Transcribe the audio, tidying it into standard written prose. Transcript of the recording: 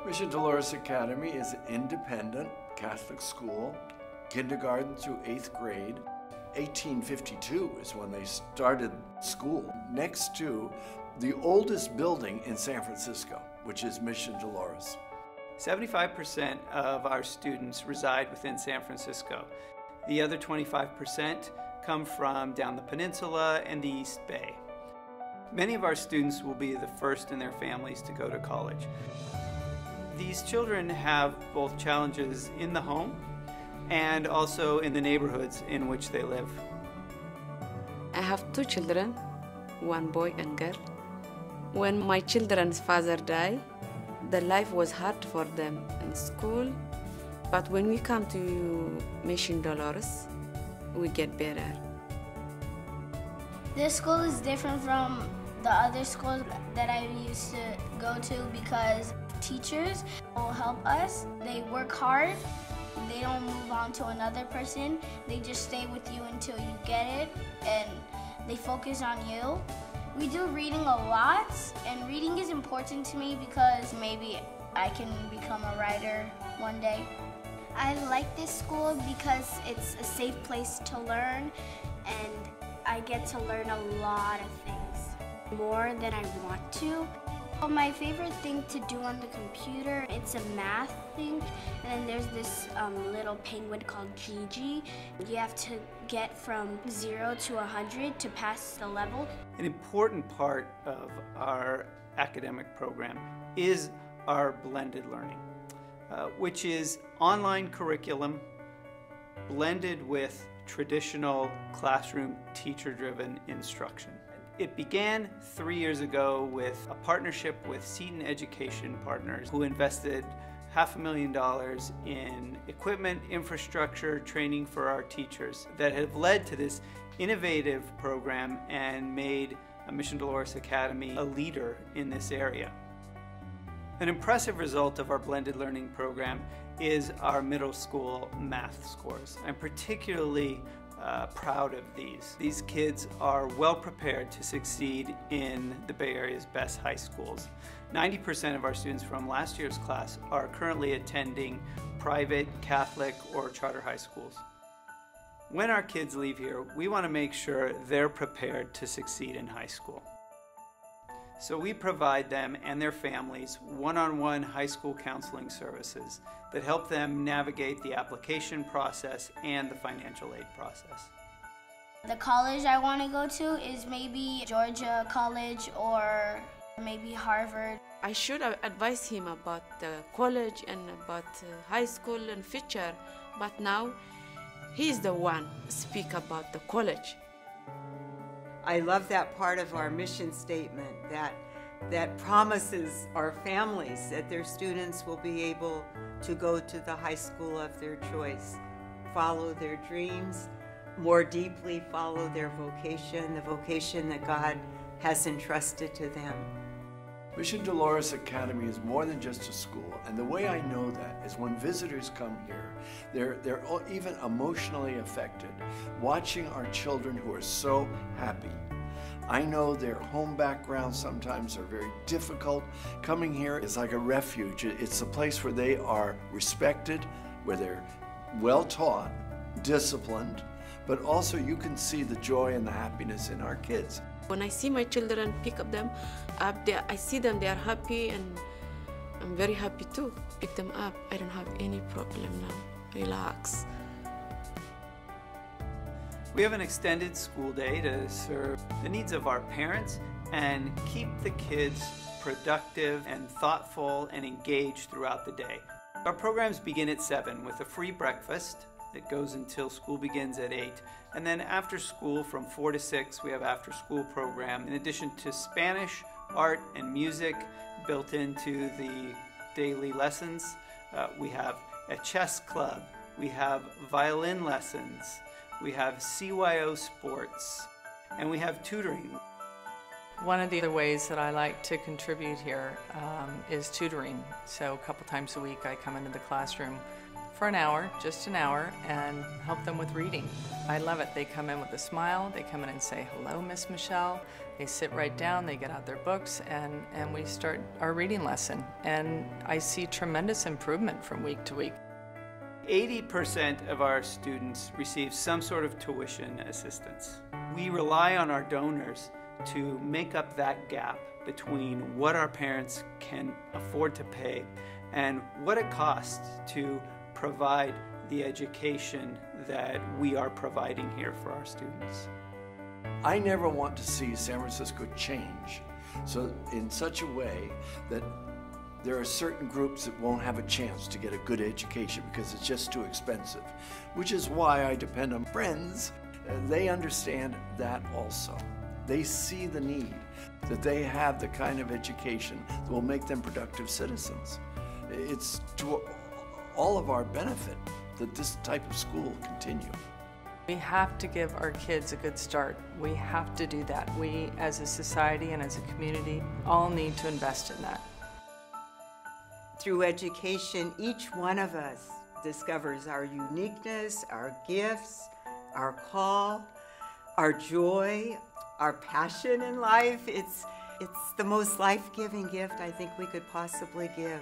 Mission Dolores Academy is an independent Catholic school, kindergarten through 8th grade. 1852 is when they started school, next to the oldest building in San Francisco, which is Mission Dolores. 75% of our students reside within San Francisco. The other 25% come from down the peninsula and the East Bay. Many of our students will be the first in their families to go to college. These children have both challenges in the home and also in the neighborhoods in which they live. I have 2 children, one boy and girl. When my children's father died, the life was hard for them in school, but when we come to Mission Dolores, we get better. This school is different from the other schools that I used to go to because teachers will help us. They work hard. They don't move on to another person. They just stay with you until you get it, and they focus on you. We do reading a lot, and reading is important to me because maybe I can become a writer one day. I like this school because it's a safe place to learn, and I get to learn a lot of things, more than I want to. My favorite thing to do on the computer, it's a math thing, and then there's this little penguin called Gigi. You have to get from 0 to 100 to pass the level. An important part of our academic program is our blended learning, which is online curriculum blended with traditional classroom teacher-driven instruction. It began 3 years ago with a partnership with Seton Education Partners, who invested $500,000 in equipment, infrastructure, training for our teachers that have led to this innovative program and made Mission Dolores Academy a leader in this area. An impressive result of our blended learning program is our middle school math scores. I'm particularly proud of these. These kids are well prepared to succeed in the Bay Area's best high schools. 90% of our students from last year's class are currently attending private, Catholic, or charter high schools. When our kids leave here, we want to make sure they're prepared to succeed in high school. So we provide them and their families one-on-one high school counseling services that help them navigate the application process and the financial aid process. The college I want to go to is maybe Georgia College or maybe Harvard. I should advise him about the college and about high school and future, but now he's the one speak about the college. I love that part of our mission statement that promises our families that their students will be able to go to the high school of their choice, follow their dreams, more deeply follow their vocation, the vocation that God has entrusted to them. Mission Dolores Academy is more than just a school, and the way I know that is when visitors come here, they're even emotionally affected, watching our children who are so happy. I know their home backgrounds sometimes are very difficult. Coming here is like a refuge. It's a place where they are respected, where they're well taught, disciplined, but also you can see the joy and the happiness in our kids. When I see my children pick them up, I see them, they are happy, and I'm very happy too. Pick them up, I don't have any problem now. Relax. We have an extended school day to serve the needs of our parents and keep the kids productive and thoughtful and engaged throughout the day. Our programs begin at 7 with a free breakfast that goes until school begins at 8. And then after school from 4 to 6, we have after school program. In addition to Spanish, art, and music built into the daily lessons, we have a chess club, we have violin lessons, we have CYO sports, and we have tutoring. One of the other ways that I like to contribute here is tutoring. So a couple times a week I come into the classroom for an hour, just an hour, and help them with reading. I love it. They come in with a smile. They come in and say, "Hello, Miss Michelle." They sit right down, they get out their books, and we start our reading lesson. And I see tremendous improvement from week to week. 80% of our students receive some sort of tuition assistance. We rely on our donors to make up that gap between what our parents can afford to pay and what it costs to provide the education that we are providing here for our students. I never want to see San Francisco change so in such a way that there are certain groups that won't have a chance to get a good education because it's just too expensive, which is why I depend on friends. They understand that also. They see the need, that they have the kind of education that will make them productive citizens. It's to all of our benefit that this type of school continue. We have to give our kids a good start. We have to do that. We, as a society and as a community, all need to invest in that. Through education, each one of us discovers our uniqueness, our gifts, our call, our joy, our passion in life. It's the most life-giving gift I think we could possibly give.